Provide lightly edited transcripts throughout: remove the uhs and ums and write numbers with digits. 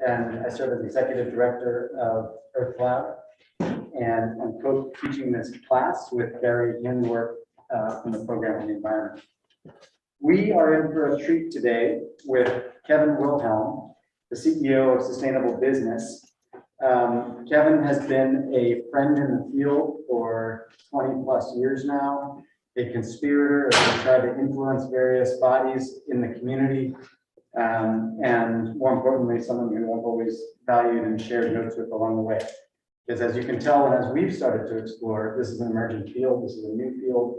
and I serve as Executive Director of Earth Cloud, and I'm co-teaching this class with Barry Hinworth from the Program on the Environment. We are in for a treat today with Kevin Wilhelm, the CEO of Sustainable Business. Kevin has been a friend in the field for 20 plus years now, a conspirator as we try to influence various bodies in the community, and more importantly, someone who I've always valued and shared notes with along the way. Because as you can tell, and as we've started to explore, this is an emerging field, this is a new field,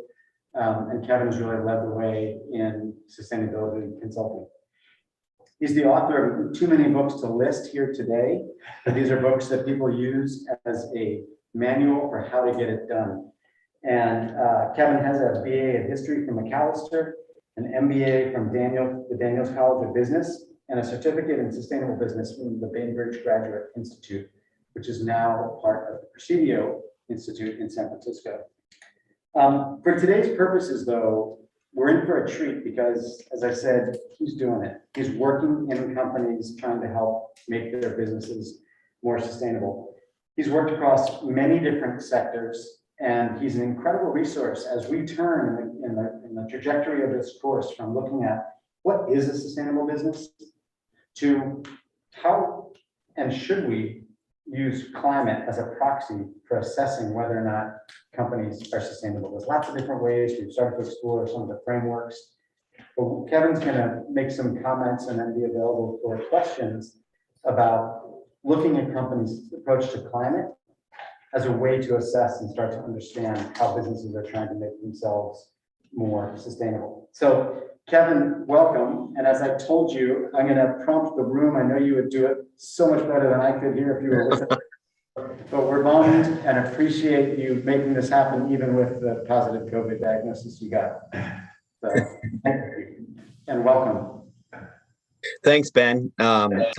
and Kevin's really led the way in sustainability consulting. He's the author of too many books to list here today, but these are books that people use as a manual for how to get it done. And Kevin has a BA in history from Macalester, an MBA from the Daniels College of Business, and a certificate in sustainable business from the Bainbridge Graduate Institute, which is now part of the Presidio Institute in San Francisco. For today's purposes, though, we're in for a treat because, as I said, he's doing it. He's working in companies trying to help make their businesses more sustainable. He's worked across many different sectors, and he's an incredible resource as we turn in the trajectory of this course from looking at what is a sustainable business to how and should we use climate as a proxy for assessing whether or not companies are sustainable. There's lots of different ways. We've started to explore some of the frameworks. But Kevin's going to make some comments and then be available for questions about looking at companies' approach to climate as a way to assess and start to understand how businesses are trying to make themselves more sustainable. So Kevin, welcome. And as I told you, I'm going to prompt the room. I know you would do it so much better than I could here if you were listening. But we're bummed and appreciate you making this happen, even with the positive COVID diagnosis you got. So, and welcome. Thanks, Ben. I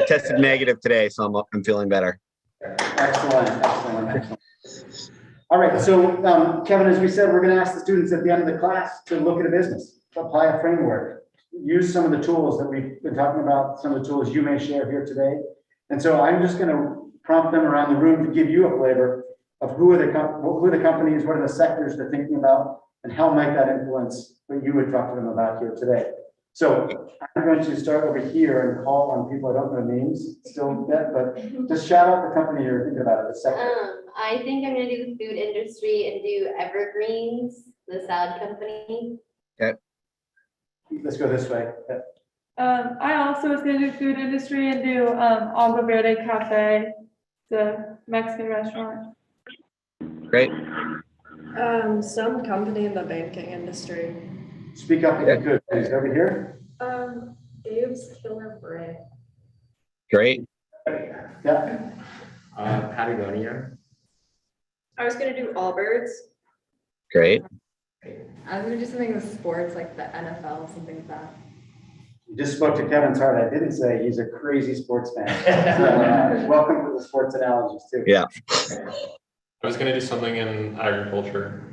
tested negative today, so I'm feeling better. Excellent, excellent, excellent. All right, so Kevin, as we said, we're going to ask the students at the end of the class to look at a business, apply a framework, use some of the tools that we've been talking about, some of the tools you may share here today. And so I'm just going to prompt them around the room to give you a flavor of who are the companies, what are the sectors they're thinking about, and how might that influence what you would talk to them about here today. So I'm going to start over here and call on people I don't know names still yet, but just shout out the company you're thinking about, the sector. I think I'm going to do the food industry and do Evergreens, the salad company. Okay. Let's go this way. Yeah. I also was going to do food industry and do Agua Verde Cafe, the Mexican restaurant. Great. Some company in the banking industry. Speak up if you could, please. Over here. Dave's Killer Bread. Great. Yeah. Patagonia. I was gonna do Allbirds. Great. I was gonna do something with sports, like the NFL, something like that. You just spoke to Kevin's heart. I didn't say he's a crazy sports fan. So, welcome to the sports analogies too. Yeah. I was going to do something in agriculture.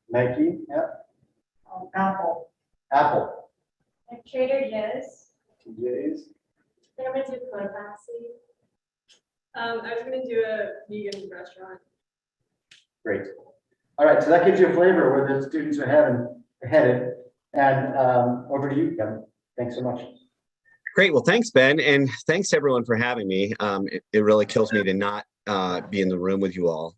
Nike, yeah. Apple. Apple. Like Trader Joe's. TJ's. I think I'm gonna do Cotopaxi. I was gonna do a vegan restaurant. Great. All right, so that gives you a flavor where the students are headed. And over to you, Kevin. Thanks so much. Great. Well, thanks, Ben. And thanks everyone for having me. It really kills me to not be in the room with you all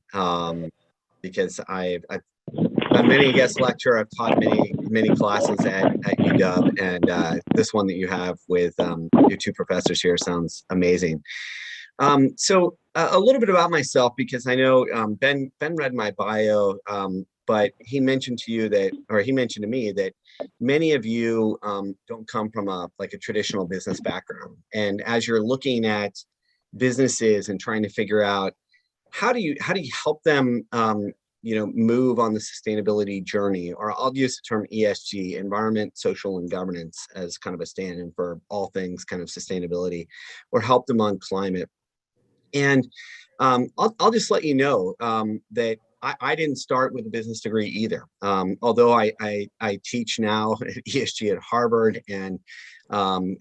because I'm many guest lecturer. I've taught many classes at UW, and this one that you have with your two professors here sounds amazing. So a little bit about myself, because I know Ben read my bio, but he mentioned to you that, or he mentioned to me that many of you don't come from a traditional business background. And as you're looking at businesses and trying to figure out how do you help them move on the sustainability journey, or I'll use the term ESG, environment, social, and governance, as kind of a stand-in for all things kind of sustainability, or help them on climate. And I'll just let you know that I didn't start with a business degree either. Although I teach now at ESG at Harvard and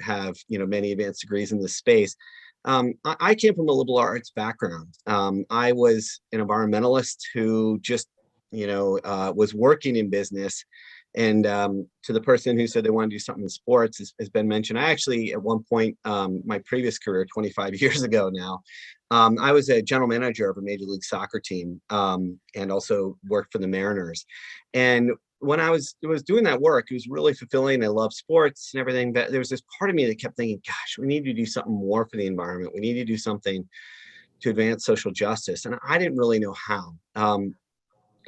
have many advanced degrees in this space. I came from a liberal arts background. I was an environmentalist who just was working in business. And to the person who said they want to do something in sports, as Ben mentioned, I actually at one point, my previous career, 25 years ago now, I was a general manager of a Major League Soccer team and also worked for the Mariners. And when I was doing that work, it was really fulfilling. I love sports and everything, but there was this part of me that kept thinking, gosh, we need to do something more for the environment. We need to do something to advance social justice. And I didn't really know how.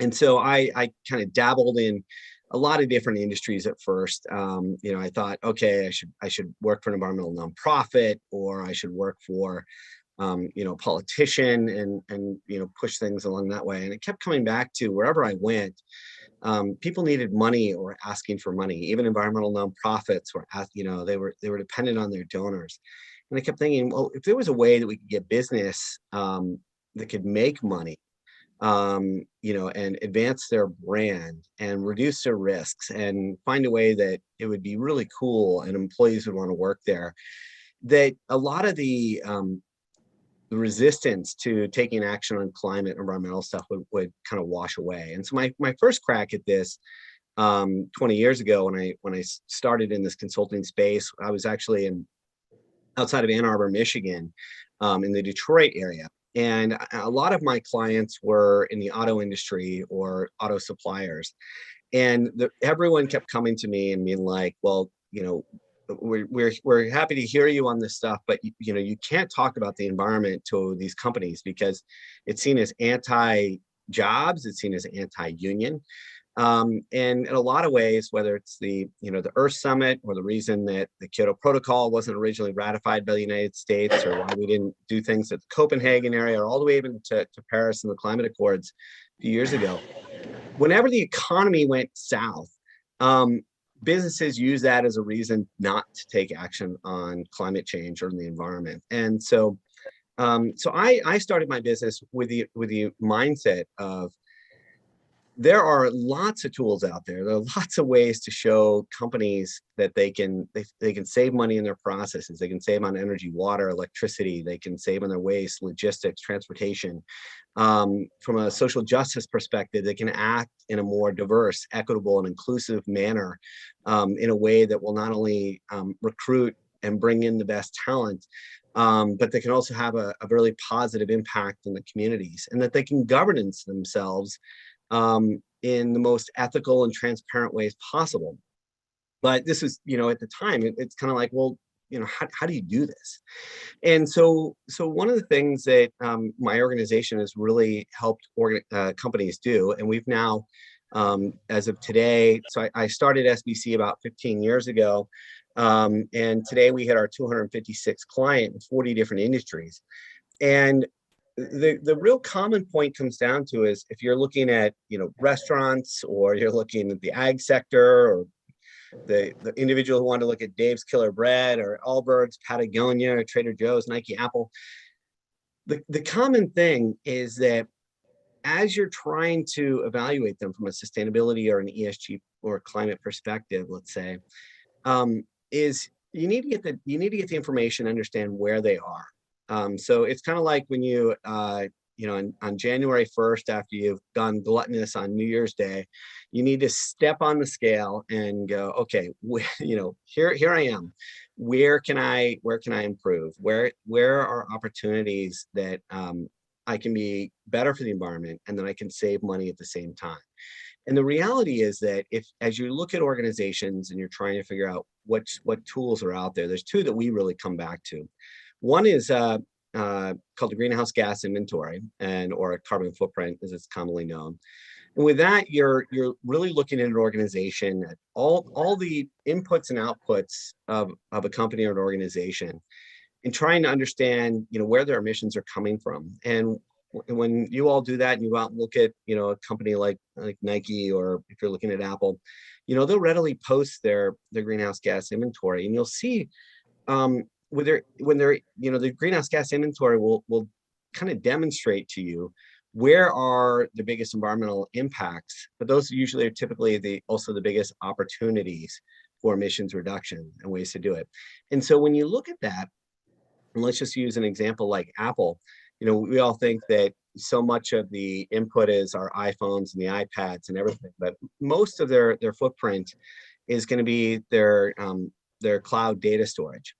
And so I kind of dabbled in a lot of different industries at first. I thought, okay, I should work for an environmental nonprofit, or I should work for a politician and push things along that way. And it kept coming back to wherever I went, people needed money or asking for money. Even environmental nonprofits were, they were dependent on their donors. And I kept thinking, well, if there was a way that we could get business that could make money, and advance their brand and reduce their risks and find a way that it would be really cool and employees would want to work there, that a lot of the resistance to taking action on climate and environmental stuff would kind of wash away. And so my first crack at this 20 years ago, when I started in this consulting space, I was actually outside of Ann Arbor, Michigan, in the Detroit area. And a lot of my clients were in the auto industry or auto suppliers. And everyone kept coming to me and being like, well, we're happy to hear you on this stuff, but you can't talk about the environment to these companies because it's seen as anti-jobs, it's seen as anti-union. And in a lot of ways, whether it's the Earth Summit or the reason that the Kyoto Protocol wasn't originally ratified by the United States, or why we didn't do things at the Copenhagen area, or all the way even to Paris and the climate accords a few years ago, whenever the economy went south, businesses use that as a reason not to take action on climate change or the environment. And so I started my business with the mindset of, there are lots of tools out there. There are lots of ways to show companies that they can save money in their processes. They can save on energy, water, electricity. They can save on their waste, logistics, transportation. From a social justice perspective, they can act in a more diverse, equitable, and inclusive manner in a way that will not only recruit and bring in the best talent, but they can also have a really positive impact in the communities, and that they can governance themselves in the most ethical and transparent ways possible. But this is, at the time, it's kind of like, well, how do you do this? And so one of the things that my organization has really helped companies do, and we've now, as of today, so I started SBC about 15 years ago, and today we hit our 256 client in 40 different industries. And the real common point comes down to is, if you're looking at restaurants, or you're looking at the ag sector, or the individual who wanted to look at Dave's Killer Bread or Allbirds, Patagonia, or Trader Joe's, Nike, Apple, the common thing is that as you're trying to evaluate them from a sustainability or an ESG or climate perspective, let's say, is you need to get the information, understand where they are. So it's kind of like when you, on January 1st, after you've gone gluttonous on New Year's Day, you need to step on the scale and go, okay, here I am. Where can I improve? Where are opportunities that I can be better for the environment, and then I can save money at the same time? And the reality is that as you look at organizations and you're trying to figure out what tools are out there, there's two that we really come back to. One is called the greenhouse gas inventory, or a carbon footprint, as it's commonly known. And with that, you're really looking at an organization, at all the inputs and outputs of a company or an organization, and trying to understand where their emissions are coming from. And when you all do that, and you go out and look at a company like Nike, or if you're looking at Apple, they'll readily post their greenhouse gas inventory, and you'll see when they're the greenhouse gas inventory will kind of demonstrate to you where are the biggest environmental impacts, but those usually are typically also the biggest opportunities for emissions reduction and ways to do it. And so when you look at that, and let's just use an example like Apple, we all think that so much of the input is our iPhones and the iPads and everything, but most of their footprint is going to be their cloud data storage.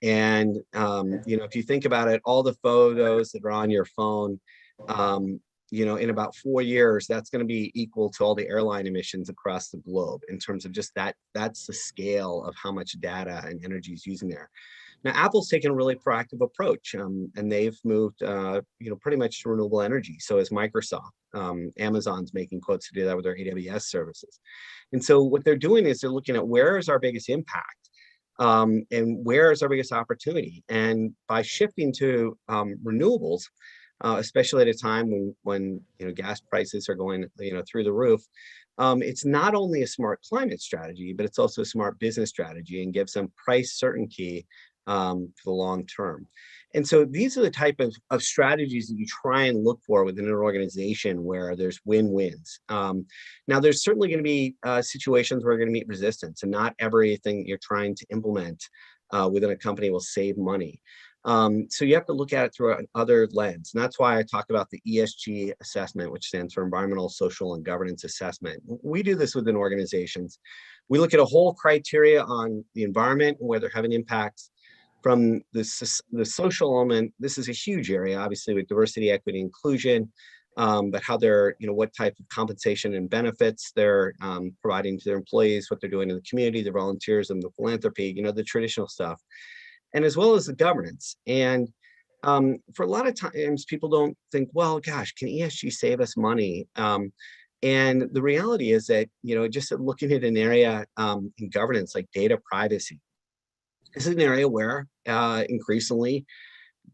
And if you think about it, all the photos that are on your phone, in about 4 years, that's going to be equal to all the airline emissions across the globe in terms of just that's the scale of how much data and energy is using there. Now, Apple's taken a really proactive approach, and they've moved, pretty much to renewable energy. So is Microsoft. Amazon's making quotes to do that with their AWS services. And so what they're doing is they're looking at where is our biggest impact, and where is our biggest opportunity. And by shifting to renewables, especially at a time when gas prices are going through the roof, it's not only a smart climate strategy, but it's also a smart business strategy and gives them price certainty for the long term. And so these are the type of strategies that you try and look for within an organization where there's win-wins. Now, there's certainly going to be situations where you're going to meet resistance, and not everything that you're trying to implement within a company will save money. So you have to look at it through another lens. And that's why I talk about the ESG assessment, which stands for Environmental, Social, and Governance Assessment. We do this within organizations. We look at a whole criteria on the environment, where they're having impacts. From the social element, this is a huge area, obviously, with diversity, equity, inclusion, but how they're, what type of compensation and benefits they're providing to their employees, what they're doing in the community, the volunteerism, the philanthropy, the traditional stuff, and as well as the governance. And for a lot of times, people don't think, well, gosh, can ESG save us money? And the reality is that, just looking at an area in governance like data privacy, this is an area where increasingly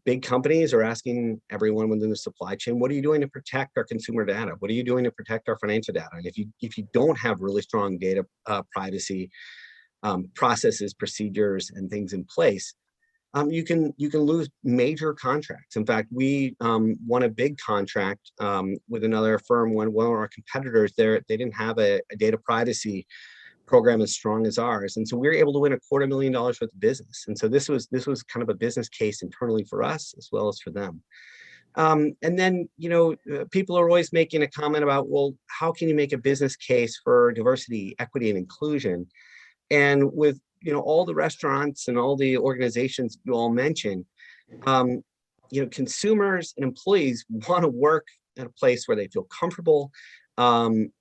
big companies are asking everyone within the supply chain, what are you doing to protect our consumer data? What are you doing to protect our financial data? And if you don't have really strong data privacy processes, procedures, and things in place, you can lose major contracts. In fact, we won a big contract with another firm when one of our competitors they didn't have a data privacy program as strong as ours, and so we were able to win $250,000 worth of business. And so this was kind of a business case internally for us as well as for them. And then people are always making a comment about, well, how can you make a business case for diversity, equity, and inclusion? And with all the restaurants and all the organizations you all mentioned, consumers and employees want to work at a place where they feel comfortable,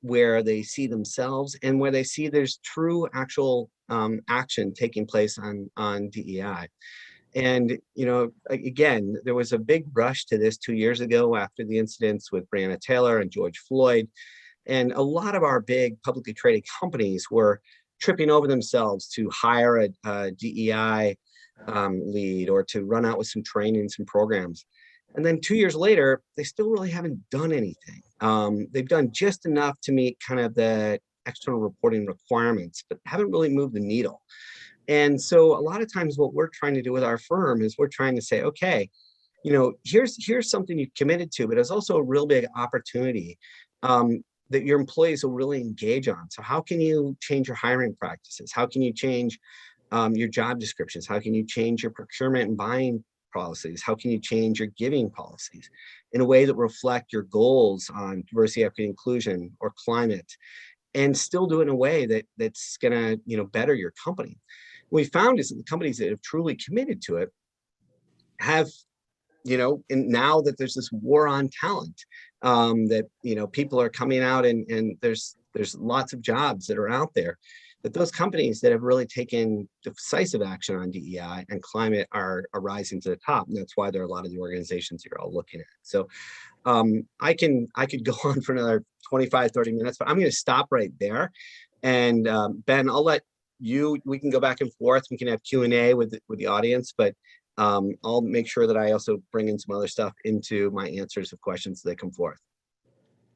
where they see themselves, and where they see there's true actual action taking place on DEI. And again, there was a big rush to this 2 years ago after the incidents with Breonna Taylor and George Floyd, and a lot of our big publicly traded companies were tripping over themselves to hire a DEI lead or to run out with some trainings and programs. And then 2 years later, they still really haven't done anything. They've done just enough to meet kind of the external reporting requirements, but haven't really moved the needle. And so a lot of times what we're trying to do with our firm is we're trying to say, okay, here's something you've committed to, but it's also a real big opportunity that your employees will really engage on. So how can you change your hiring practices? How can you change your job descriptions? How can you change your procurement and buying policies? How can you change your giving policies in a way that reflect your goals on diversity, equity, inclusion, or climate, and still do it in a way that's gonna better your company? What we found is that the companies that have truly committed to it have, and now that there's this war on talent, that people are coming out and there's lots of jobs that are out there, that those companies that have really taken decisive action on DEI and climate are rising to the top. And that's why there are a lot of the organizations you're all looking at. So I could go on for another 25, 30 minutes, but I'm going to stop right there. And Ben, I'll let we can go back and forth. We can have Q&A with the audience, but I'll make sure that I also bring in some other stuff into my answers of questions that come forth.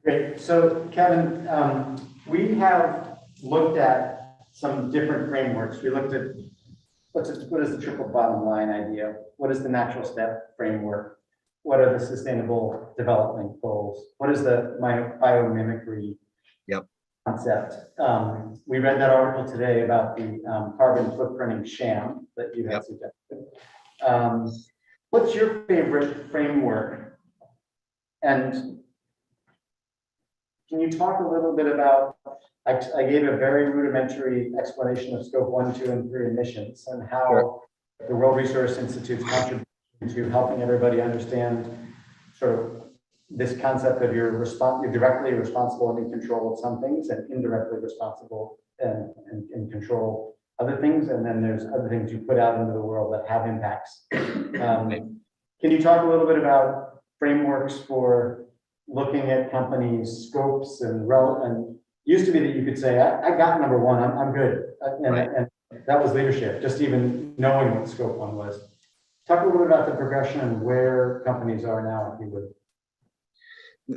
Great. So Kevin, we have looked at some different frameworks. We looked at what is the triple bottom line idea? What is the natural step framework? what are the sustainable development goals? What is the biomimicry Yep. concept? We read that article today about the carbon footprinting sham that you had Yep. suggested. What's your favorite framework? And can you talk a little bit about, I gave a very rudimentary explanation of scope 1, 2, and 3 emissions and how the World Resource Institute's contribution to helping everybody understand sort of this concept of you're directly responsible and in control of some things and indirectly responsible and in control other things. And then there's other things you put out into the world that have impacts. Can you talk a little bit about frameworks for looking at companies' scopes and used to be that you could say, I got number one, I'm good. And that was leadership, just even knowing what scope 1 was. Talk a little bit about the progression and where companies are now, if you would.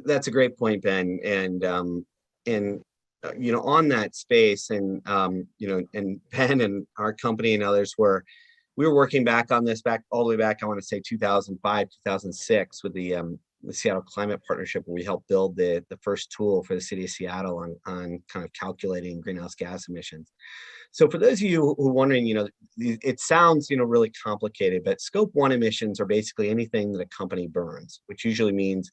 That's a great point, Ben. And on that space, and and Ben and our company and others we were working back on this all the way back, I want to say 2005, 2006 with the Seattle Climate Partnership, where we helped build the first tool for the city of Seattle on kind of calculating greenhouse gas emissions. So for those of you who are wondering, it sounds, really complicated, but scope 1 emissions are basically anything that a company burns, which usually means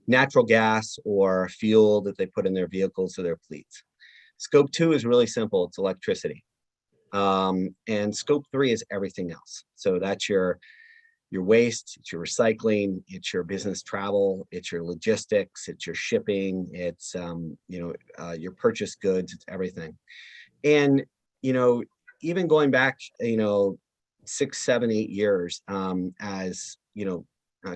natural gas or fuel that they put in their vehicles or their fleets. Scope 2 is really simple. It's electricity. And scope 3 is everything else. So that's your waste, it's your recycling, it's your business travel, it's your logistics, it's your shipping, it's your purchased goods, it's everything. And even going back 6, 7, 8 years, as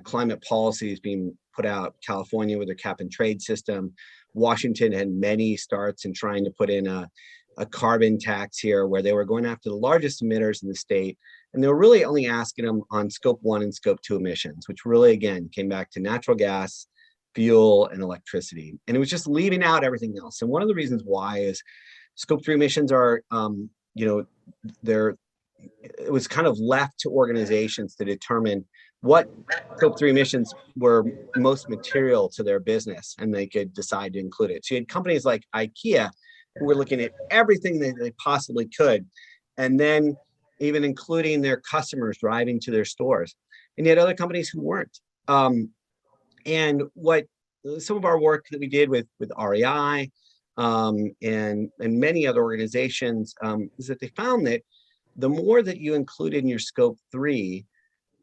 climate policy is being put out, California with their cap and trade system, Washington had many starts in trying to put in a carbon tax here, where they were going after the largest emitters in the state. And they were really only asking them on scope 1 and scope 2 emissions, which really, again, came back to natural gas, fuel, and electricity. And it was just leaving out everything else. And one of the reasons why is scope 3 emissions are, it was kind of left to organizations to determine what scope 3 emissions were most material to their business, and they could decide to include it. So you had companies like IKEA who were looking at everything that they possibly could, and then even including their customers driving to their stores. And yet other companies who weren't. And what some of our work that we did with REI and many other organizations is that they found that the more that you included in your scope 3,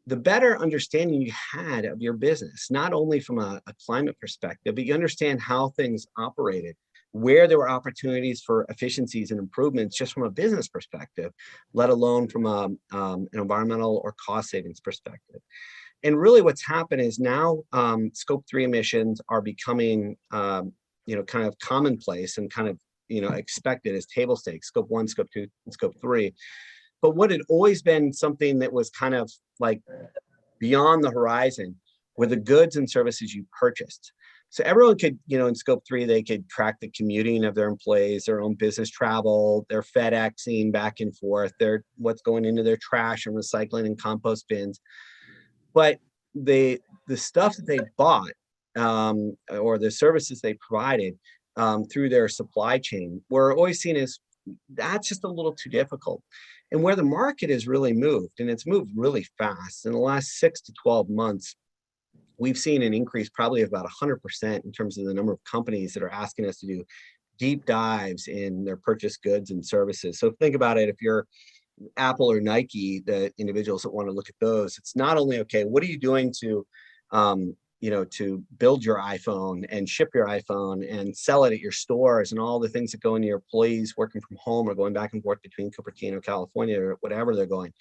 the better understanding you had of your business, not only from a climate perspective, but you understand how things operated, where there were opportunities for efficiencies and improvements just from a business perspective, let alone from an environmental or cost savings perspective. And really what's happened is now scope 3 emissions are becoming kind of commonplace and kind of expected as table stakes, scope 1, scope 2, and scope 3. But what had always been something that was kind of like beyond the horizon were the goods and services you purchased. So everyone could, in scope 3, they could track the commuting of their employees, their own business travel, their FedExing back and forth, what's going into their trash and recycling and compost bins. But the stuff that they bought or the services they provided through their supply chain were always seen as that's just a little too difficult. And where the market has really moved, and it's moved really fast in the last 6 to 12 months, we've seen an increase probably of about 100% in terms of the number of companies that are asking us to do deep dives in their purchased goods and services. So think about it, if you're Apple or Nike, the individuals that want to look at those, it's not only, okay, what are you doing to to build your iPhone and ship your iPhone and sell it at your stores and all the things that go into your employees working from home or going back and forth between Cupertino, California, or whatever they're going.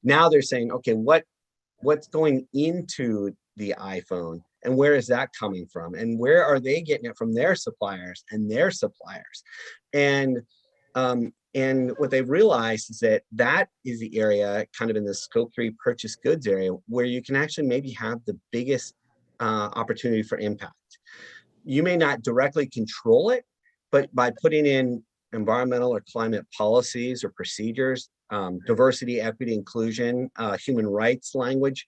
Now they're saying, okay, what's going into the iPhone and where is that coming from? And where are they getting it from their suppliers and their suppliers? And what they've realized is that is the area kind of in the scope 3 purchase goods area where you can actually maybe have the biggest opportunity for impact. You may not directly control it, but by putting in environmental or climate policies or procedures, diversity, equity, inclusion, human rights language,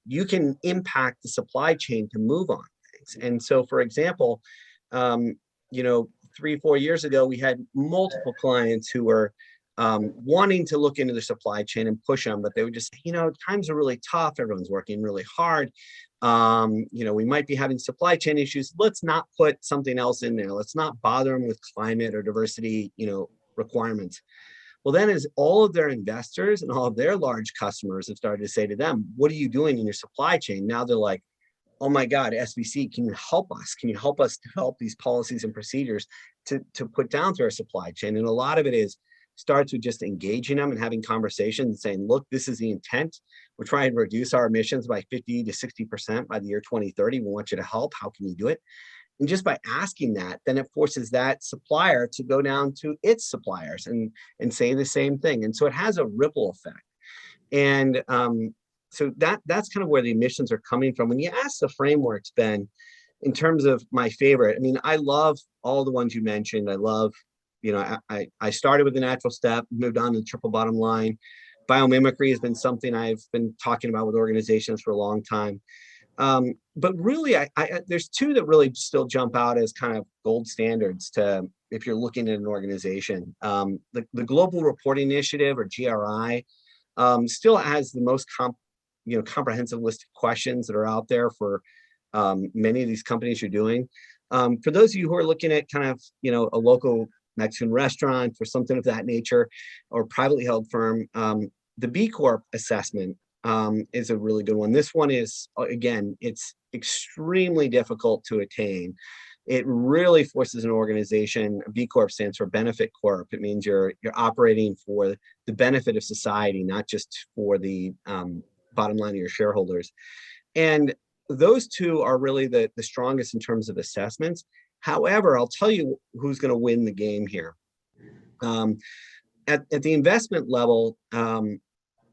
you can impact the supply chain to move on things. And so, for example, 3-4 years ago, we had multiple clients who were wanting to look into the supply chain and push them, but they would just say, times are really tough. Everyone's working really hard. We might be having supply chain issues. Let's not put something else in there. Let's not bother them with climate or diversity, requirements. Well, then as all of their investors and all of their large customers have started to say to them, what are you doing in your supply chain? Now they're like, oh my God, SBC, can you help us? Can you help us develop these policies and procedures to put down through our supply chain? And a lot of it starts with just engaging them and having conversations and saying, look, this is the intent. We're trying to reduce our emissions by 50 to 60% by the year 2030. We want you to help. How can you do it? And just by asking that, then it forces that supplier to go down to its suppliers and say the same thing. And so it has a ripple effect. And so that's kind of where the emissions are coming from. When you ask the frameworks, Ben, in terms of my favorite, I love all the ones you mentioned. I love, I started with the natural step, moved on to the triple bottom line. Biomimicry has been something I've been talking about with organizations for a long time. But really, there's two that really still jump out as kind of gold standards if you're looking at an organization. The Global Reporting Initiative, or GRI, still has the most comprehensive list of questions that are out there for many of these companies you're doing. For those of you who are looking at kind of, a local Mexican restaurant or something of that nature, or privately held firm, the B Corp Assessment is a really good one. This one is, again, it's extremely difficult to attain. It really forces an organization. B Corp stands for Benefit Corp. It means you're operating for the benefit of society, not just for the bottom line of your shareholders. And those two are really the strongest in terms of assessments. However, I'll tell you who's going to win the game here. At the investment level,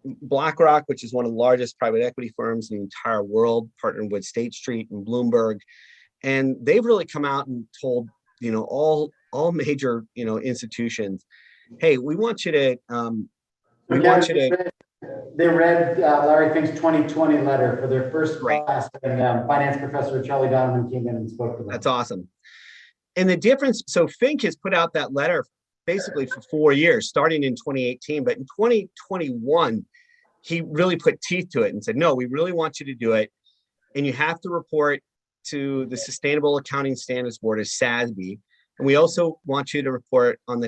BlackRock, which is one of the largest private equity firms in the entire world, partnered with State Street and Bloomberg, and they've really come out and told all major institutions, hey, we want you to They read Larry Fink's 2020 letter for their first class, and finance professor Charlie Donovan came in and spoke to them. That's awesome. And the difference, so Fink has put out that letter basically for 4 years, starting in 2018, but in 2021, he really put teeth to it and said, no, we really want you to do it. And you have to report to the Sustainable Accounting Standards Board, as SASB. And we also want you to report on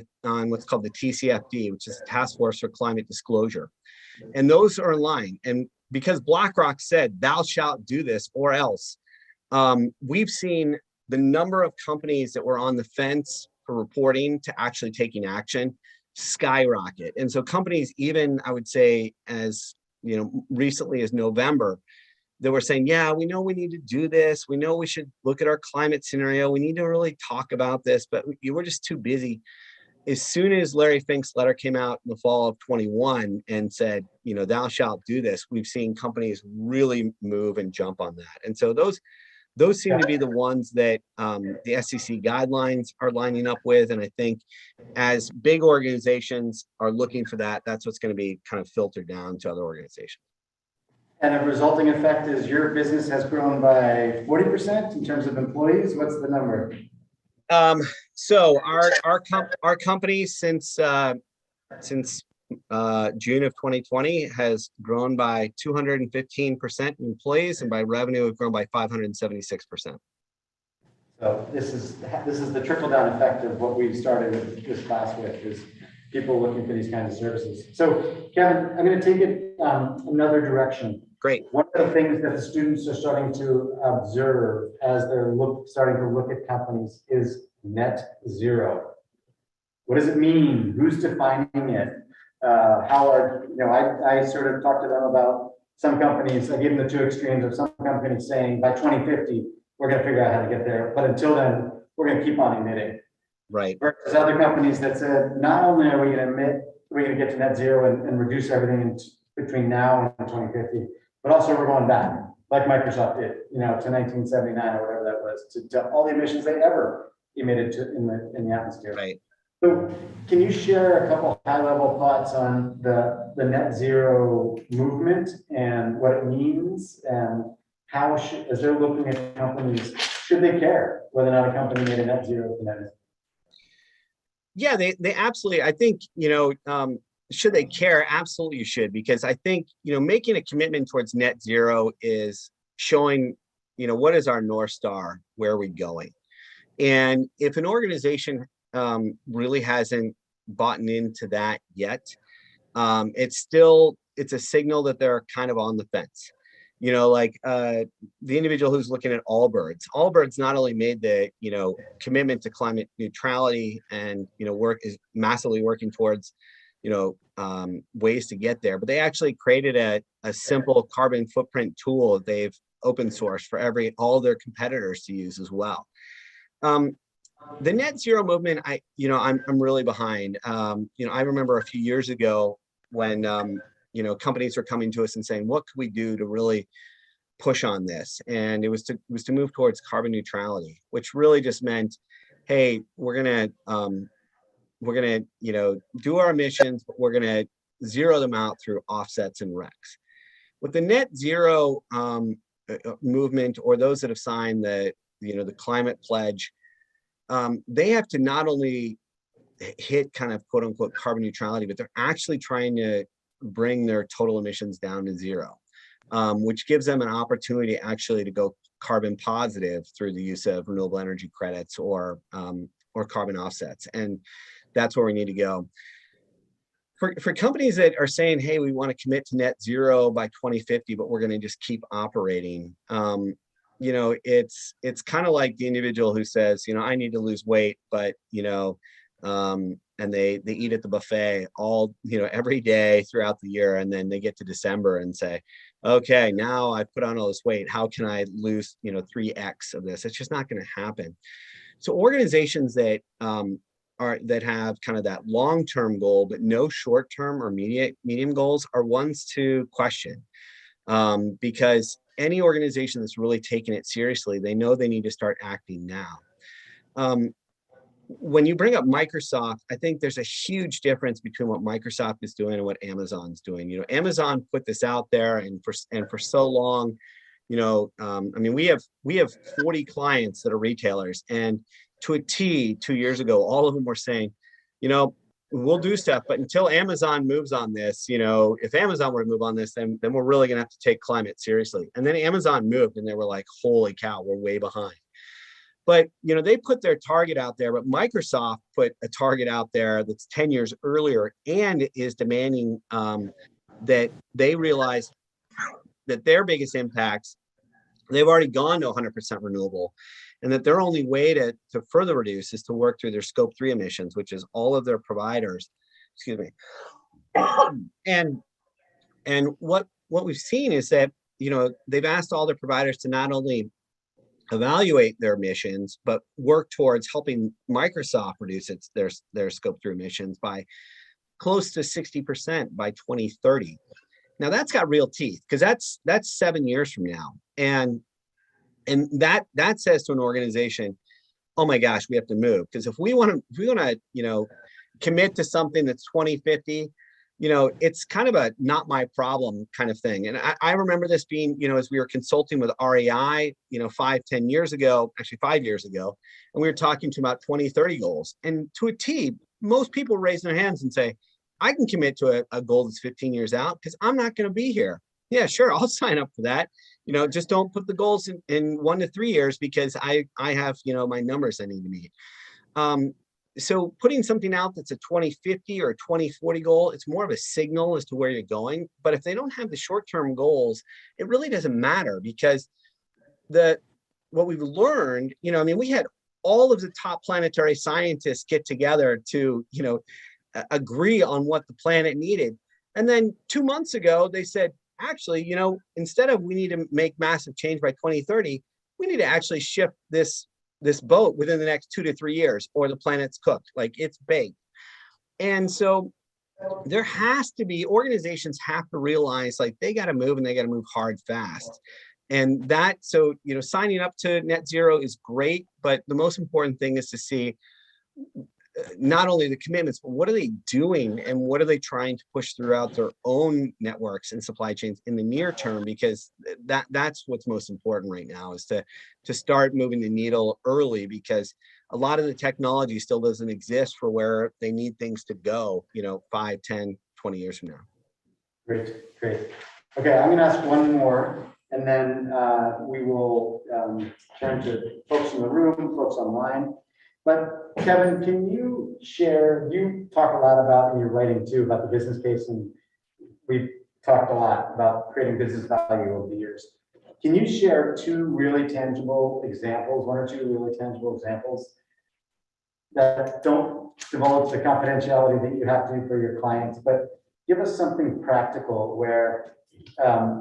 what's called the TCFD, which is the Task Force for Climate Disclosure. And those are in line. And because BlackRock said, thou shalt do this or else, we've seen the number of companies that were on the fence for reporting to actually taking action skyrocket. And so companies, even I would say as recently as November, they were saying, yeah, we know we need to do this. We know we should look at our climate scenario. We need to really talk about this, but we're just too busy. As soon as Larry Fink's letter came out in the fall of 21 and said, thou shalt do this, we've seen companies really move and jump on that. And so those seem to be the ones that the SEC guidelines are lining up with. And I think as big organizations are looking for that, that's what's going to be kind of filtered down to other organizations. And a resulting effect is your business has grown by 40% in terms of employees. What's the number? So our company since June of 2020 has grown by 215% in employees, and by revenue have grown by 576%. So this is the trickle down effect of what we started with this class with, is people looking for these kinds of services. So Kevin, I'm going to take it another direction. Great. One of the things that the students are starting to observe as they're starting to look at companies is net zero. What does it mean? Who's defining it? I sort of talked to them about some companies. I gave them the two extremes of some companies saying by 2050, we're going to figure out how to get there. But until then, we're going to keep on emitting. Right. Versus other companies that said, not only are we going to emit, we're going to get to net zero and reduce everything between now and 2050, but also we're going back, like Microsoft did, to 1979 or whatever that was, to all the emissions they ever emitted in the atmosphere. Right. So can you share a couple high-level thoughts on the net zero movement and what it means, and how should, as they're looking at companies, should they care whether or not a company made a net zero commitment? Yeah, they absolutely, I think, should they care? Absolutely you should, because I think, making a commitment towards net zero is showing, what is our North Star? Where are we going? And if an organization really hasn't bought into that yet, it's a signal that they're kind of on the fence. Like the individual who's looking at Allbirds not only made the, commitment to climate neutrality and, is massively working towards, ways to get there, but they actually created a simple carbon footprint tool that they've open sourced for all their competitors to use as well. The net zero movement, I'm really behind. I remember a few years ago when, companies were coming to us and saying, what could we do to really push on this? And it was to move towards carbon neutrality, which really just meant, hey, we're gonna do our emissions, but we're gonna zero them out through offsets and recs. With the net zero movement, or those that have signed the climate pledge, they have to not only hit kind of quote unquote carbon neutrality, but they're actually trying to bring their total emissions down to zero, which gives them an opportunity actually to go carbon positive through the use of renewable energy credits or carbon offsets. And that's where we need to go. For companies that are saying, hey, we want to commit to net zero by 2050, but we're going to just keep operating, it's kind of like the individual who says, I need to lose weight, but, and they eat at the buffet all, every day throughout the year. And then they get to December and say, okay, now I put on all this weight. How can I lose, 3X of this? It's just not going to happen. So organizations that have kind of that long-term goal, but no short-term or medium goals are ones to question, because any organization that's really taking it seriously, they know they need to start acting now. When you bring up Microsoft, I think there's a huge difference between what Microsoft is doing and what Amazon's doing. Amazon put this out there, and for so long, we have 40 clients that are retailers, and to a T, 2 years ago, all of them were saying, we'll do stuff, but until Amazon moves on this, if Amazon were to move on this, then we're really gonna have to take climate seriously. And then Amazon moved, and they were like, holy cow, we're way behind. But they put their target out there, but Microsoft put a target out there that's 10 years earlier, and is demanding that they realize that their biggest impacts, they've already gone to 100% renewable, and that their only way to further reduce is to work through their scope 3 emissions, which is all of their providers, excuse me. And what we've seen is that, they've asked all their providers to not only evaluate their emissions, but work towards helping Microsoft reduce their scope 3 emissions by close to 60% by 2030. Now that's got real teeth, because that's 7 years from now. And that says to an organization, oh my gosh, we have to move. Because if we want to, commit to something that's 2050, it's kind of a not my problem kind of thing. And I remember this being, as we were consulting with REI, 5 years ago, and we were talking to about 2030 goals. And to a T, most people raise their hands and say, I can commit to a goal that's 15 years out because I'm not going to be here. Yeah, sure, I'll sign up for that. Just don't put the goals in 1 to 3 years, because I have, my numbers I need to meet. So putting something out that's a 2050 or a 2040 goal, it's more of a signal as to where you're going. But if they don't have the short-term goals, it really doesn't matter, because what we've learned, we had all of the top planetary scientists get together to, agree on what the planet needed. And then 2 months ago, they said, actually, instead of we need to make massive change by 2030, we need to actually shift this boat within the next 2 to 3 years, or the planet's cooked, like it's baked. And so there has to be, organizations have to realize, like, they got to move, and they got to move hard, fast. And signing up to net zero is great, but the most important thing is to see not only the commitments, but what are they doing and what are they trying to push throughout their own networks and supply chains in the near term? Because that's what's most important right now, is to start moving the needle early, because a lot of the technology still doesn't exist for where they need things to go, 5, 10, 20 years from now. Great, great. Okay, I'm gonna ask one more, and then we will turn to folks in the room, folks online. But Kevin, can you share, you talk a lot about, in your writing too, about the business case, and we've talked a lot about creating business value over the years. Can you share two really tangible examples, one or two really tangible examples that don't divulge the confidentiality that you have to for your clients, but give us something practical where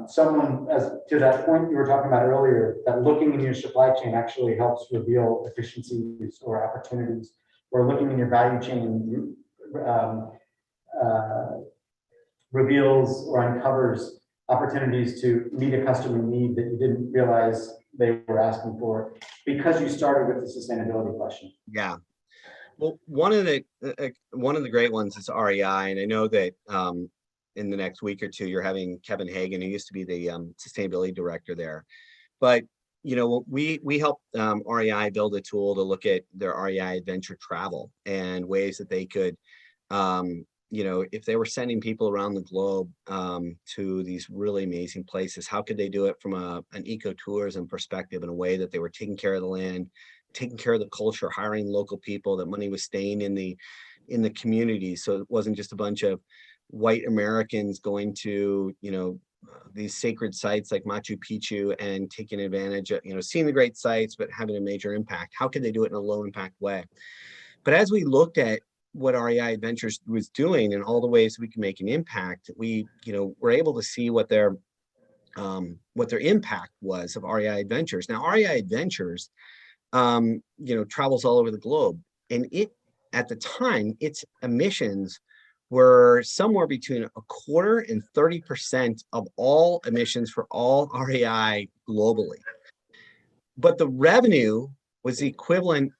someone, as to that point you were talking about earlier, that looking in your supply chain actually helps reveal efficiencies or opportunities, or looking in your value chain reveals or uncovers opportunities to meet a customer need that you didn't realize they were asking for, because you started with the sustainability question. Yeah. Well, one of the great ones is REI, and I know that in the next week or two you're having Kevin Hagan, who used to be the sustainability director there. But we helped REI build a tool to look at their REI adventure travel and ways that they could, if they were sending people around the globe to these really amazing places, how could they do it from an ecotourism perspective in a way that they were taking care of the land, taking care of the culture, hiring local people, that money was staying in the community. So it wasn't just a bunch of white Americans going to, these sacred sites like Machu Picchu and taking advantage of, seeing the great sites, but having a major impact. How could they do it in a low impact way? But as we looked at what REI Adventures was doing and all the ways we can make an impact, we, were able to see what their impact was of REI Adventures. Now, REI Adventures, travels all over the globe, and at the time, its emissions were somewhere between 25% and 30% of all emissions for all REI globally. But the revenue was the equivalent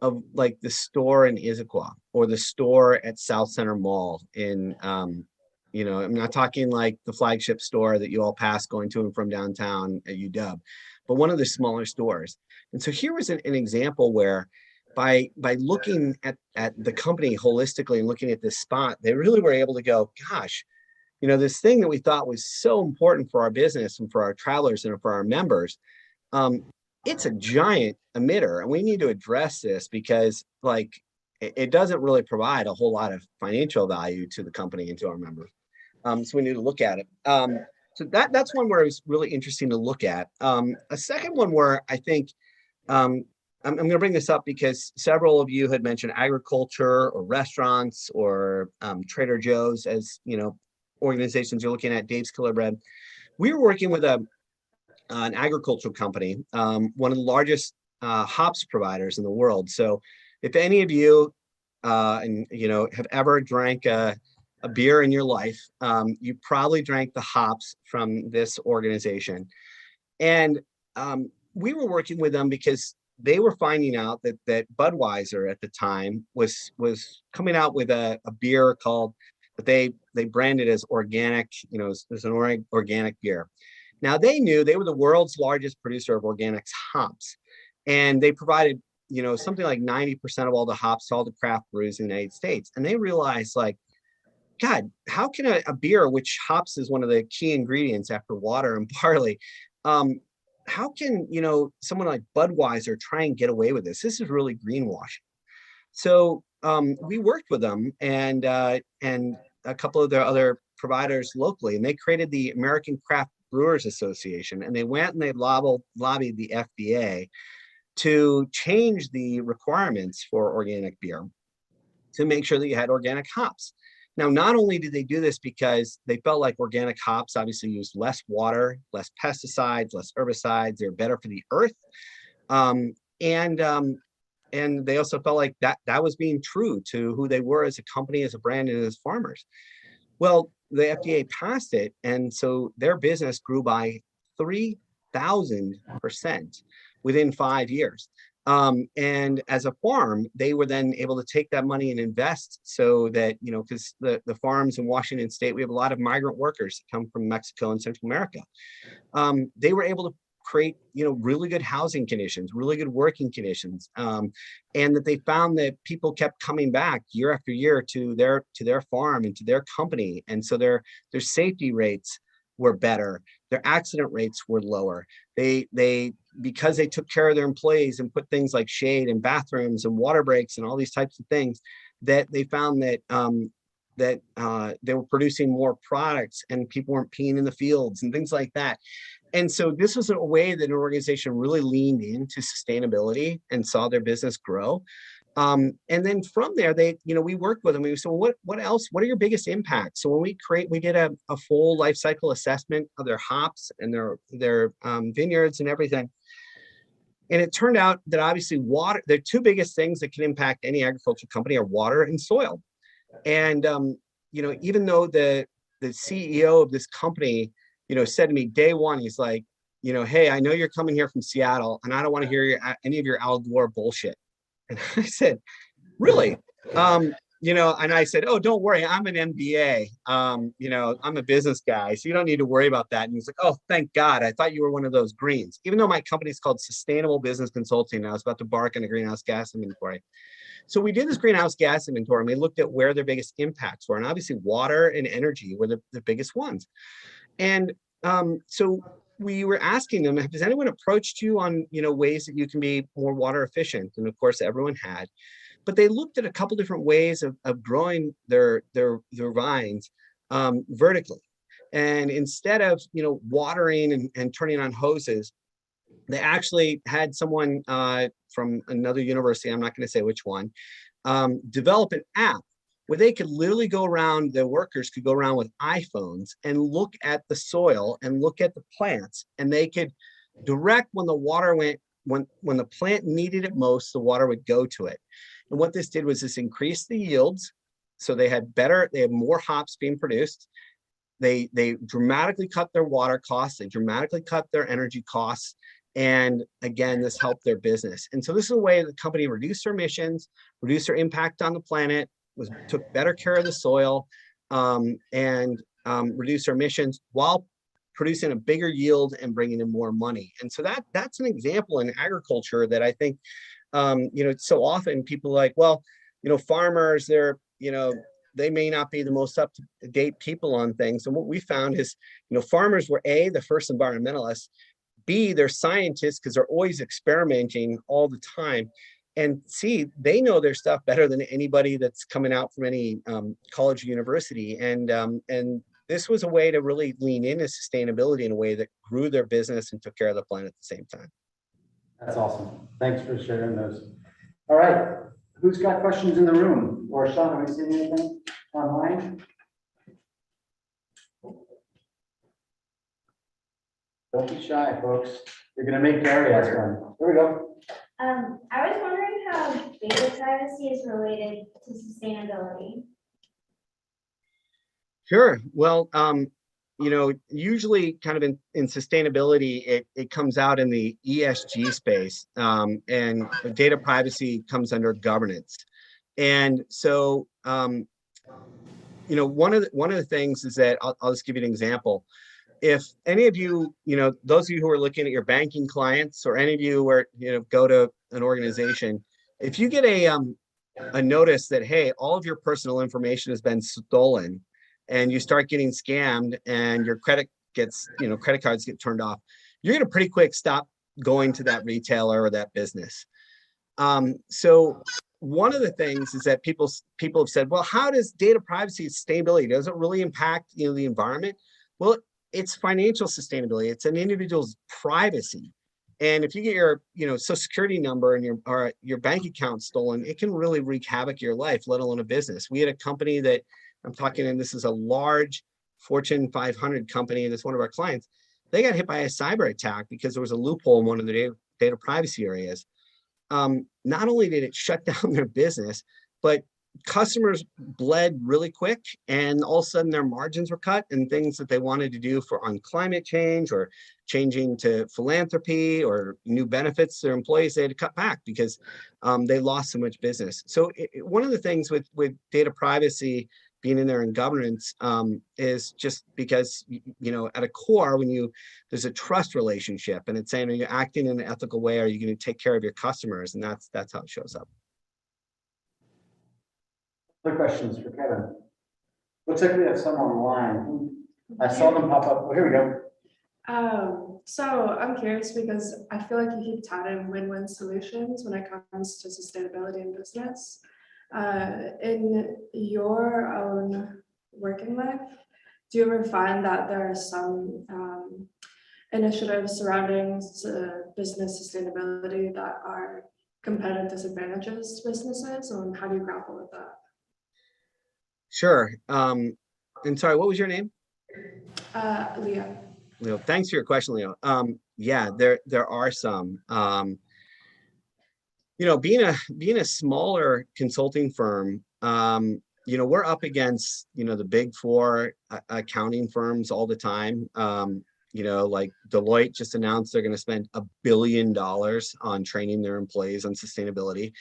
of like the store in Issaquah or the store at South Center Mall in, I'm not talking like the flagship store that you all pass going to and from downtown at UW, but one of the smaller stores. And so here was an example where by looking at the company holistically and looking at this spot, they really were able to go, gosh, this thing that we thought was so important for our business and for our travelers and for our members, it's a giant emitter, and we need to address this because it doesn't really provide a whole lot of financial value to the company and to our members. So we need to look at it. So that's one where it was really interesting to look at. A second one where I think, I'm going to bring this up because several of you had mentioned agriculture or restaurants or Trader Joe's as, organizations you're looking at, Dave's Killer Bread. We were working with an agricultural company, one of the largest hops providers in the world. So if any of you, have ever drank a beer in your life, you probably drank the hops from this organization. And we were working with them because they were finding out that Budweiser at the time was coming out with a beer called, that they branded as organic, it's an organic beer. Now they knew they were the world's largest producer of organics hops, and they provided, something like 90% of all the hops to all the craft brews in the United States. And they realized, God, how can a beer, which hops is one of the key ingredients after water and barley, how can, someone like Budweiser try and get away with this? This is really greenwashing. So we worked with them and a couple of their other providers locally, and they created the American Craft Brewers Association, and they went and they lobbied the FDA to change the requirements for organic beer to make sure that you had organic hops. Now, not only did they do this because they felt like organic hops obviously used less water, less pesticides, less herbicides, they're better for the earth. And they also felt like that was being true to who they were as a company, as a brand, and as farmers. Well, the FDA passed it, and so their business grew by 3,000% within 5 years. And as a farm, they were then able to take that money and invest so that, because the farms in Washington State, we have a lot of migrant workers that come from Mexico and Central America. They were able to create, really good housing conditions, really good working conditions, and that they found that people kept coming back year after year to their farm and to their company, and so their safety rates were better, their accident rates were lower. They because they took care of their employees and put things like shade and bathrooms and water breaks and all these types of things, that they found that they were producing more products and people weren't peeing in the fields and things like that. And so this was a way that an organization really leaned into sustainability and saw their business grow. And then from there, we worked with them. We said, well, what else? What are your biggest impacts? So when we did a full life cycle assessment of their hops and their vineyards and everything. And it turned out that obviously water, the two biggest things that can impact any agricultural company are water and soil. And, even though the CEO of this company, said to me day one, he's like, hey, I know you're coming here from Seattle and I don't want to hear any of your Al Gore bullshit. And I said, really? And I said, oh, don't worry, I'm an MBA. I'm a business guy, so you don't need to worry about that. And he's like, oh, thank God. I thought you were one of those greens, even though my company's called Sustainable Business Consulting. And I was about to bark on a greenhouse gas inventory. So we did this greenhouse gas inventory and we looked at where their biggest impacts were. And obviously water and energy were the biggest ones. And so we were asking them, has anyone approached you on, ways that you can be more water efficient? And of course, everyone had. But they looked at a couple different ways of growing their vines vertically. And instead of, watering and turning on hoses, they actually had someone from another university, I'm not going to say which one, develop an app where they could literally go around, the workers could go around with iPhones and look at the soil and look at the plants, and they could direct when the water went, when the plant needed it most, the water would go to it. And what this did was this increased the yields. So they had more hops being produced. They dramatically cut their water costs. They dramatically cut their energy costs. And again, this helped their business. And so this is a way the company reduced their emissions, reduced their impact on the planet, took better care of the soil, and reduced their emissions while producing a bigger yield and bringing in more money. And so that's an example in agriculture that I think, so often people are like, well, farmers, they may not be the most up-to-date people on things. And what we found is, farmers were A, the first environmentalists, B, they're scientists because they're always experimenting all the time. And C, they know their stuff better than anybody that's coming out from any college or university. And this was a way to really lean into sustainability in a way that grew their business and took care of the planet at the same time. That's awesome. Thanks for sharing those. All right, who's got questions in the room? Or Sean, have you seen anything online? Don't be shy, folks. You're gonna make Gary ask one. Here we go. I was wondering how data privacy is related to sustainability. Sure. Well, usually kind of in sustainability, it comes out in the ESG space, and data privacy comes under governance. And so, one of the things is that I'll just give you an example. If any of you, those of you who are looking at your banking clients, or any of you where, go to an organization, if you get a notice that, hey, all of your personal information has been stolen, and you start getting scammed and your credit cards get turned off, you're going to pretty quick stop going to that retailer or that business. So one of the things is that people have said, well, how does data privacy and sustainability, does it really impact, the environment? Well, it's financial sustainability. It's an individual's privacy. And if you get your, social security number and your bank account stolen, it can really wreak havoc of your life, let alone a business. We had a company that I'm talking, and this is a large Fortune 500 company, and it's one of our clients. They got hit by a cyber attack because there was a loophole in one of the data privacy areas. Not only did it shut down their business, but customers bled really quick, and all of a sudden their margins were cut, and things that they wanted to do on climate change or changing to philanthropy or new benefits to their employees, they had to cut back because they lost so much business. So one of the things with data privacy being in there in governance is just because, at a core, there's a trust relationship, and it's saying, are you acting in an ethical way? Are you going to take care of your customers? And that's how it shows up. Other questions for Kevin? Looks like we have some online. I saw them pop up. Oh, here we go. So I'm curious because I feel like you keep touting win-win solutions when it comes to sustainability in business. In your own working life, do you ever find that there are some initiatives surrounding business sustainability that are competitive disadvantages to businesses, and how do you grapple with that? Sure. And sorry, what was your name? Leah. Leo, thanks for your question, Leo. Yeah, there are some. Being a smaller consulting firm, we're up against the big four accounting firms all the time. Like Deloitte just announced they're going to spend $1 billion on training their employees on sustainability.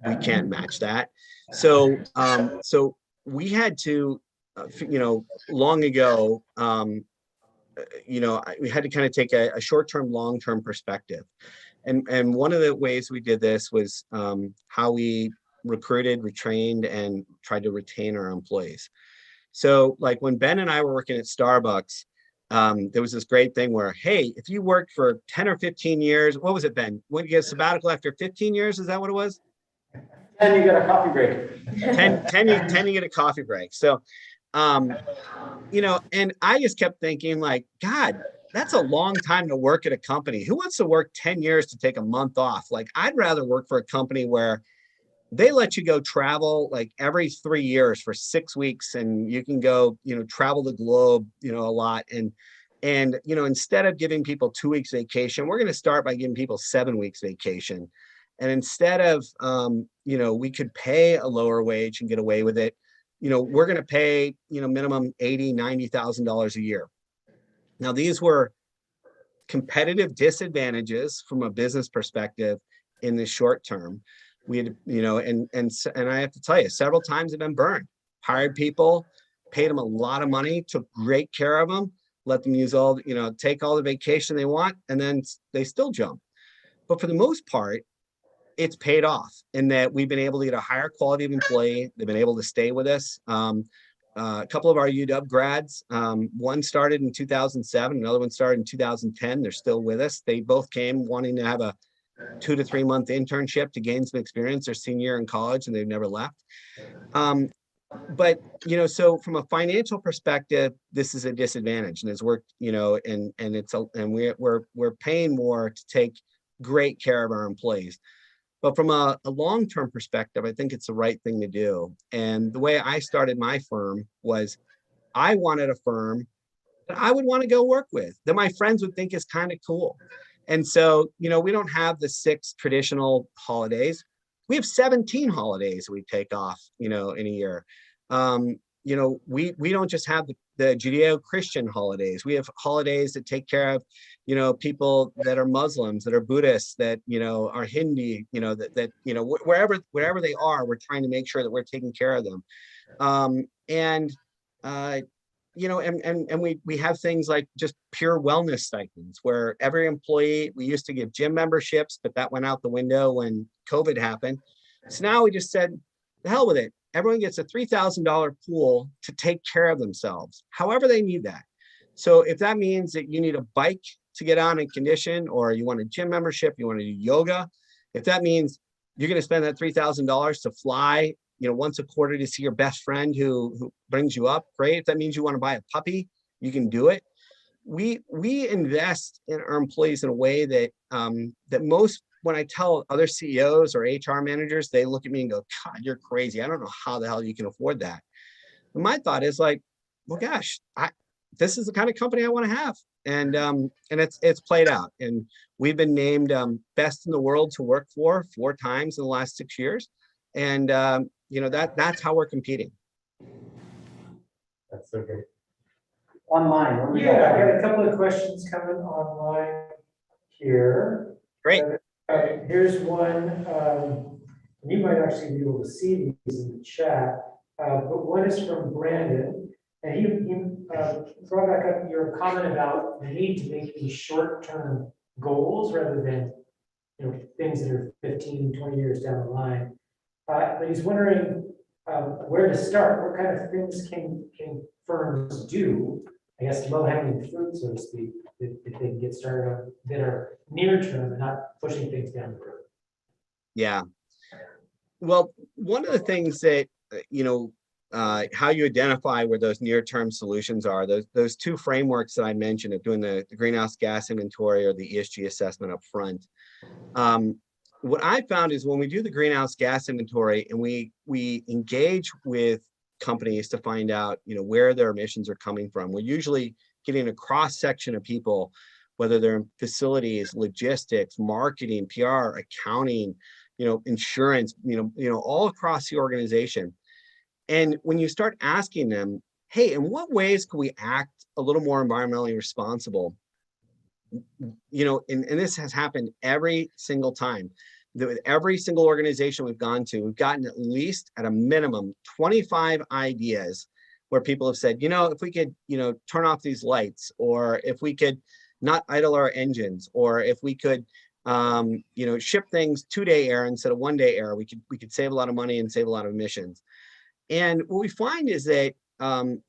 We can't match that. So we had to, long ago, we had to kind of take a short-term, long-term perspective. And one of the ways we did this was how we recruited, retrained, and tried to retain our employees. So like when Ben and I were working at Starbucks, there was this great thing where, hey, if you worked for 10 or 15 years, what was it, Ben? When you get a sabbatical after 15 years, is that what it was? 10, you get a coffee break. 10 you get a coffee break. So, and I just kept thinking like, God, that's a long time to work at a company. Who wants to work 10 years to take a month off? Like, I'd rather work for a company where they let you go travel like every 3 years for 6 weeks, and you can go, travel the globe, a lot. And instead of giving people 2 weeks vacation, we're going to start by giving people 7 weeks vacation. And instead of, we could pay a lower wage and get away with it, we're going to pay, minimum $80,000, $90,000 a year. Now, these were competitive disadvantages from a business perspective in the short term. We had, and I have to tell you, several times I've been burned. Hired people, paid them a lot of money, took great care of them, let them use all, take all the vacation they want, and then they still jump. But for the most part, it's paid off in that we've been able to get a higher quality of employee. They've been able to stay with us. A couple of our UW grads, one started in 2007, another one started in 2010. They're still with us. They both came wanting to have a 2 to 3 month internship to gain some experience their senior year in college, and they've never left. But so from a financial perspective, this is a disadvantage, and it's worked, and we're paying more to take great care of our employees. But from a long-term perspective, I think it's the right thing to do. And the way I started my firm was I wanted a firm that I would want to go work with, that my friends would think is kind of cool. And so, we don't have the 6 traditional holidays. We have 17 holidays we take off, in a year. We don't just have the Judeo-Christian holidays. We have holidays that take care of, people that are Muslims, that are Buddhists, that, are Hindi, wherever they are, we're trying to make sure that we're taking care of them. And we have things like just pure wellness stipends where every employee, we used to give gym memberships, but that went out the window when COVID happened. So now we just said, the hell with it. Everyone gets a $3,000 pool to take care of themselves, however they need that. So if that means that you need a bike to get on and condition, or you want a gym membership, you want to do yoga, if that means you're going to spend that $3,000 to fly, once a quarter to see your best friend who brings you up, great. If that means you want to buy a puppy, you can do it. We invest in our employees in a way that that most, when I tell other CEOs or HR managers, they look at me and go, God, you're crazy. I don't know how the hell you can afford that. And my thought is like, well, gosh, this is the kind of company I want to have. And it's played out. And we've been named best in the world to work for 4 times in the last 6 years. And that's how we're competing. That's so great. Online, what do we Yeah, I got? got a couple of questions coming online here. Great. Here's one, and you might actually be able to see these in the chat, but one is from Brandon. And he brought back up your comment about the need to make these short-term goals rather than, things that are 15, 20 years down the line. But he's wondering where to start. What kind of things can firms do? I guess low-hanging fruit, so to speak, if they can get started on that are near term and not pushing things down the road. Yeah. Well, one of the things that, how you identify where those near-term solutions are, those two frameworks that I mentioned of doing the greenhouse gas inventory or the ESG assessment up front. What I found is when we do the greenhouse gas inventory and we engage with companies to find out, where their emissions are coming from, we're usually getting a cross section of people, whether they're in facilities, logistics, marketing, PR, accounting, insurance, all across the organization. And when you start asking them, hey, in what ways can we act a little more environmentally responsible? And this has happened every single time. With every single organization we've gone to, we've gotten at least at a minimum 25 ideas where people have said, if we could, turn off these lights, or if we could not idle our engines, or if we could, ship things 2-day air instead of 1-day air, we could save a lot of money and save a lot of emissions. And what we find is that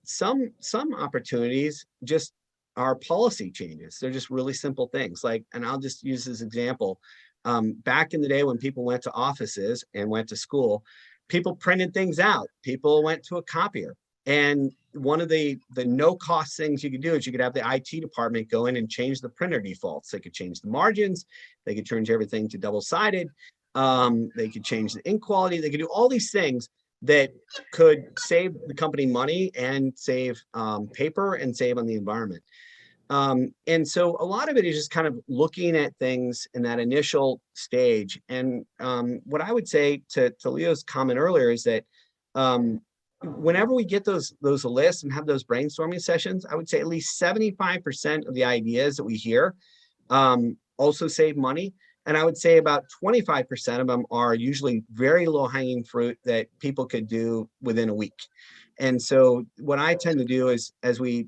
some opportunities just are policy changes. They're just really simple things. Like, and I'll just use this example. Back in the day when people went to offices and went to school, people printed things out. People went to a copier. And one of the no-cost things you could do is you could have the IT department go in and change the printer defaults. They could change the margins. They could change everything to double-sided. They could change the ink quality. They could do all these things that could save the company money and save paper and save on the environment. And so a lot of it is just kind of looking at things in that initial stage. And what I would say to Leo's comment earlier is that whenever we get those lists and have those brainstorming sessions, I would say at least 75% of the ideas that we hear also save money. And I would say about 25% of them are usually very low hanging fruit that people could do within a week. And so what I tend to do is, as we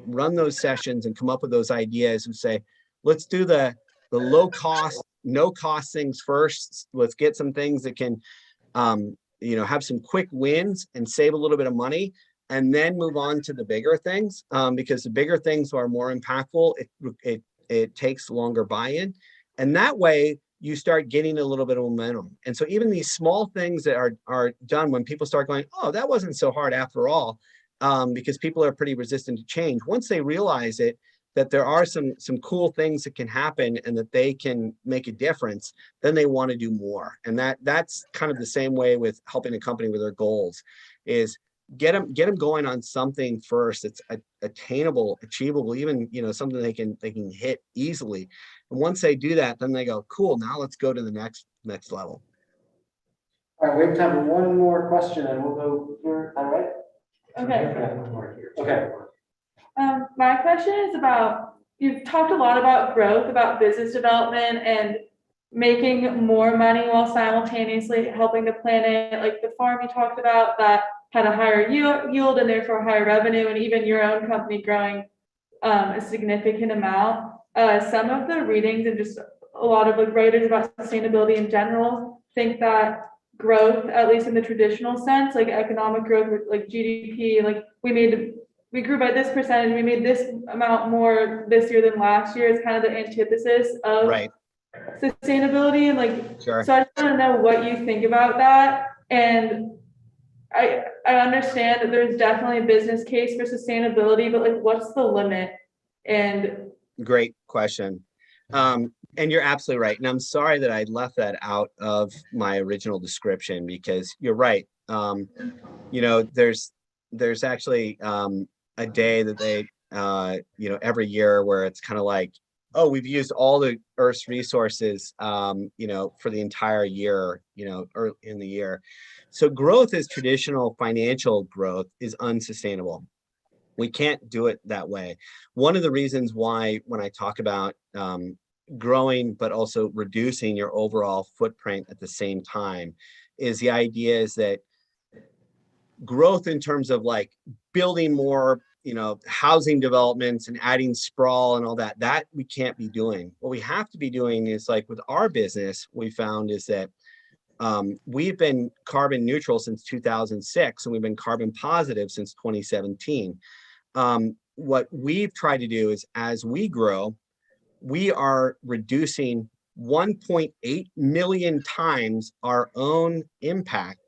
run those sessions and come up with those ideas and say, let's do the low cost, no cost things first. Let's get some things that can, have some quick wins and save a little bit of money, and then move on to the bigger things, because the bigger things are more impactful. It takes longer buy-in. And that way you start getting a little bit of momentum. And so even these small things that are done when people start going, oh, that wasn't so hard after all, because people are pretty resistant to change. Once they realize it, that there are some cool things that can happen and that they can make a difference, then they want to do more. And that's kind of the same way with helping a company with their goals, is get them going on something first. It's attainable, achievable, even something they can hit easily. And once they do that, then they go, cool, now let's go to the next level. All right, we have time for one more question and we'll go here. All right. Okay. Okay. My question is about, you've talked a lot about growth, about business development and making more money while simultaneously helping the planet. Like the farm you talked about that had a higher yield and therefore higher revenue, and even your own company growing a significant amount. Some of the readings and just a lot of writers about sustainability in general think that growth, at least in the traditional sense, like economic growth, like GDP, like we grew by this percentage, we made this amount more this year than last year, is kind of the antithesis of sustainability. And Sure. So I just want to know what you think about that. And I understand that there's definitely a business case for sustainability, but what's the limit? And great question. And you're absolutely right. And I'm sorry that I left that out of my original description, because you're right. There's actually a day that they, every year where it's kind of like oh, we've used all the Earth's resources, for the entire year, or in the year. So growth as traditional financial growth is unsustainable. We can't do it that way. One of the reasons why, when I talk about growing, but also reducing your overall footprint at the same time, is the idea is that growth in terms of like building more, housing developments and adding sprawl and all that we can't be doing. What we have to be doing is, like with our business, we found is that we've been carbon neutral since 2006, and we've been carbon positive since 2017. What we've tried to do is, as we grow, we are reducing 1.8 million times our own impact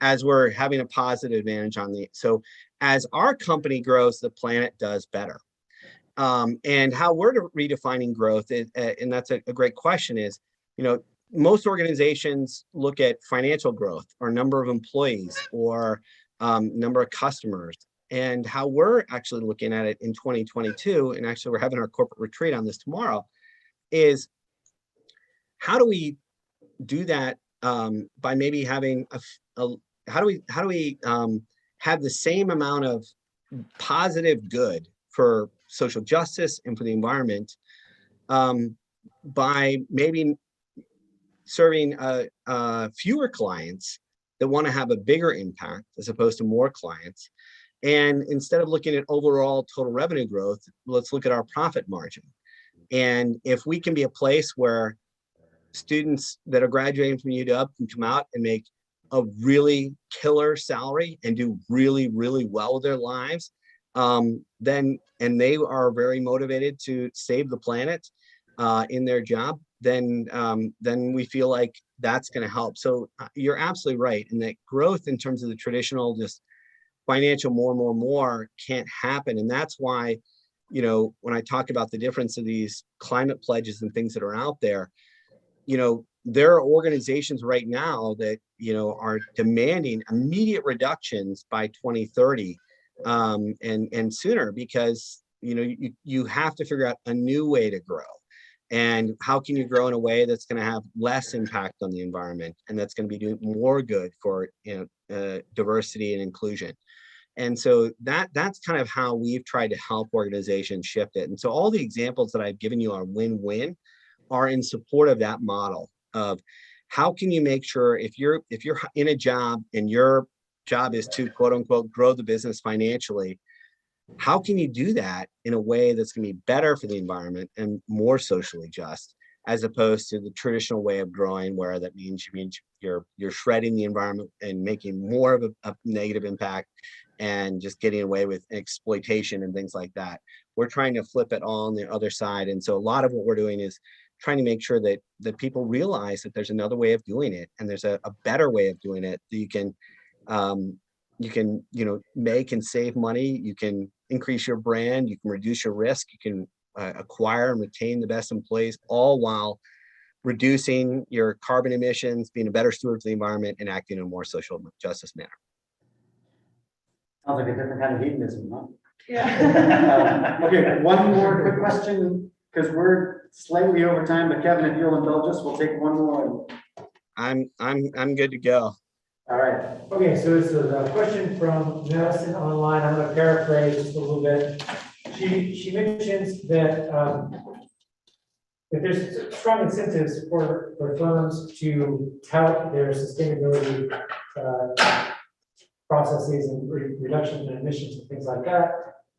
as we're having a positive advantage on so as our company grows, the planet does better. And how we're redefining growth is, and that's a great question, is, most organizations look at financial growth or number of employees or number of customers. And how we're actually looking at it in 2022, and actually we're having our corporate retreat on this tomorrow, is how do we do that by maybe having how do we have the same amount of positive good for social justice and for the environment by maybe serving fewer clients that want to have a bigger impact as opposed to more clients. And instead of looking at overall total revenue growth, let's look at our profit margin. And if we can be a place where students that are graduating from UW can come out and make a really killer salary and do really, really well with their lives, then, and they are very motivated to save the planet in their job, then we feel like that's going to help. So you're absolutely right. And that growth in terms of the traditional, just financial more can't happen. And that's why, when I talk about the difference of these climate pledges and things that are out there, there are organizations right now that, are demanding immediate reductions by 2030 and sooner, because, you have to figure out a new way to grow. And how can you grow in a way that's going to have less impact on the environment, and that's going to be doing more good for diversity and inclusion. And so that's kind of how we've tried to help organizations shift it. And so all the examples that I've given you are win-win, are in support of that model of how can you make sure if you're in a job and your job is to quote unquote grow the business financially, how can you do that in a way that's going to be better for the environment and more socially just, as opposed to the traditional way of growing, where that means you're shredding the environment and making more of a negative impact and just getting away with exploitation and things like that. We're trying to flip it all on the other side. And so a lot of what we're doing is trying to make sure that people realize that there's another way of doing it, and there's a better way of doing it that you can make and save money. You can increase your brand, you can reduce your risk, you can acquire and retain the best employees, all while reducing your carbon emissions, being a better steward for the environment, and acting in a more social justice manner. Sounds like a different kind of hedonism, huh? Yeah. Okay, one more quick question, because we're slightly over time, but Kevin, if you'll indulge us, we'll take one more. I'm good to go. All right. Okay, so this is a question from Madison online. I'm going to paraphrase just a little bit. She mentions that there's strong incentives for firms to tout their sustainability processes and reduction in emissions and things like that.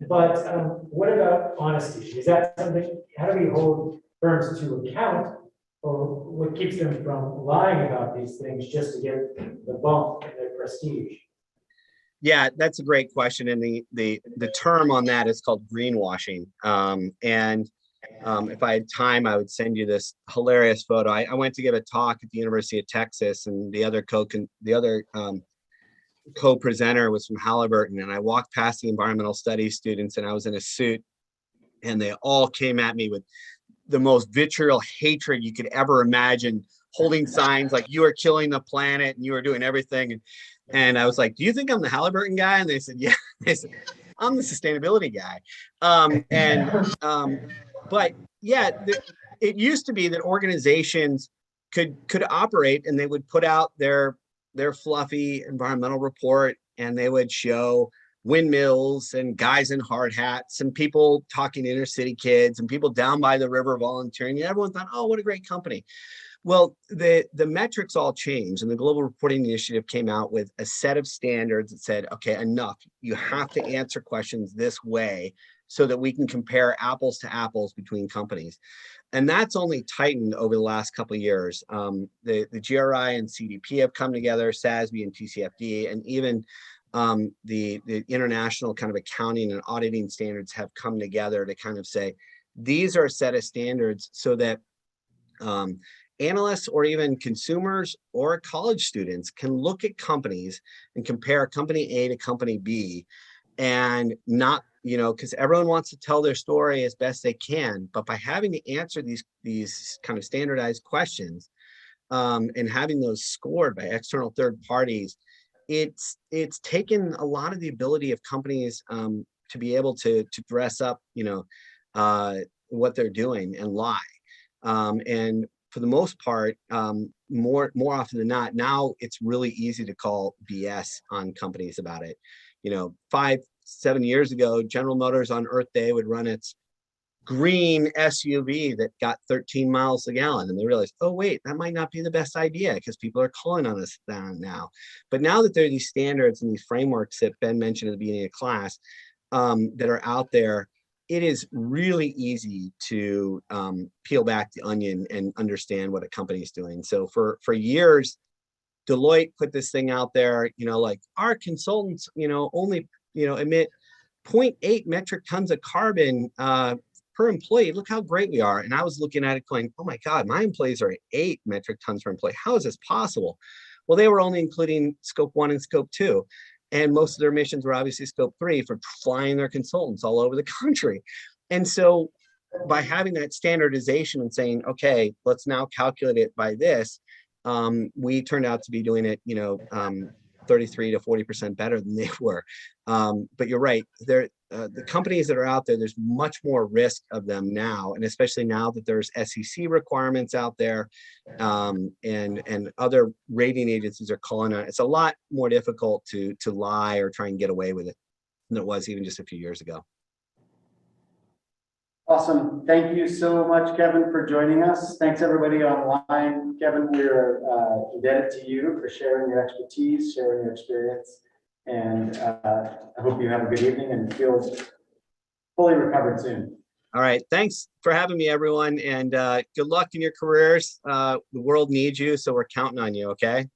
But what about honesty? Is that something? How do we hold firms to account, or what keeps them from lying about these things just to get the bump in their prestige? Yeah, that's a great question. And the term on that is called greenwashing. If I had time, I would send you this hilarious photo. I went to give a talk at the University of Texas, and the other co-presenter was from Halliburton, and I walked past the environmental studies students, and I was in a suit, and they all came at me with the most vitriol hatred you could ever imagine, holding signs like "you are killing the planet" and "you are doing everything." And I was like, "Do you think I'm the Halliburton guy?" And they said, "Yeah." They said, "I'm the sustainability guy." But yeah, it used to be that organizations could operate and they would put out their fluffy environmental report and they would show windmills and guys in hard hats and people talking to inner city kids and people down by the river volunteering. And everyone thought, oh, what a great company. Well, the metrics all changed, and the Global Reporting Initiative came out with a set of standards that said, okay, enough. You have to answer questions this way so that we can compare apples to apples between companies. And that's only tightened over the last couple of years. The GRI and CDP have come together, SASB and TCFD, and even the international kind of accounting and auditing standards have come together to kind of say, these are a set of standards so that analysts or even consumers or college students can look at companies and compare company A to company B and not, because everyone wants to tell their story as best they can, but by having to answer these kind of standardized questions and having those scored by external third parties, it's taken a lot of the ability of companies to be able to dress up, what they're doing and lie. And for the most part, more often than not, now it's really easy to call BS on companies about it. 5-7 years ago, General Motors on Earth Day would run its green SUV that got 13 miles a gallon. And they realized, oh, wait, that might not be the best idea because people are calling on us down now. But now that there are these standards and these frameworks that Ben mentioned at the beginning of class that are out there, it is really easy to peel back the onion and understand what a company is doing. So for years, Deloitte put this thing out there, like our consultants, only, emit 0.8 metric tons of carbon per employee. Look how great we are. And I was looking at it going, oh my God, my employees are at 8 metric tons per employee. How is this possible? Well, they were only including scope 1 and scope 2. And most of their emissions were obviously scope 3 for flying their consultants all over the country. And so by having that standardization and saying, okay, let's now calculate it by this, we turned out to be doing it, 33 to 40% better than they were. But you're right, the companies that are out there, there's much more risk of them now. And especially now that there's SEC requirements out there and other rating agencies are calling on it, it's a lot more difficult to lie or try and get away with it than it was even just a few years ago. Awesome. Thank you so much, Kevin, for joining us. Thanks, everybody online. Kevin, we're indebted to you for sharing your expertise, sharing your experience. And I hope you have a good evening and feel fully recovered soon. All right. Thanks for having me, everyone. And good luck in your careers. The world needs you, so we're counting on you, okay?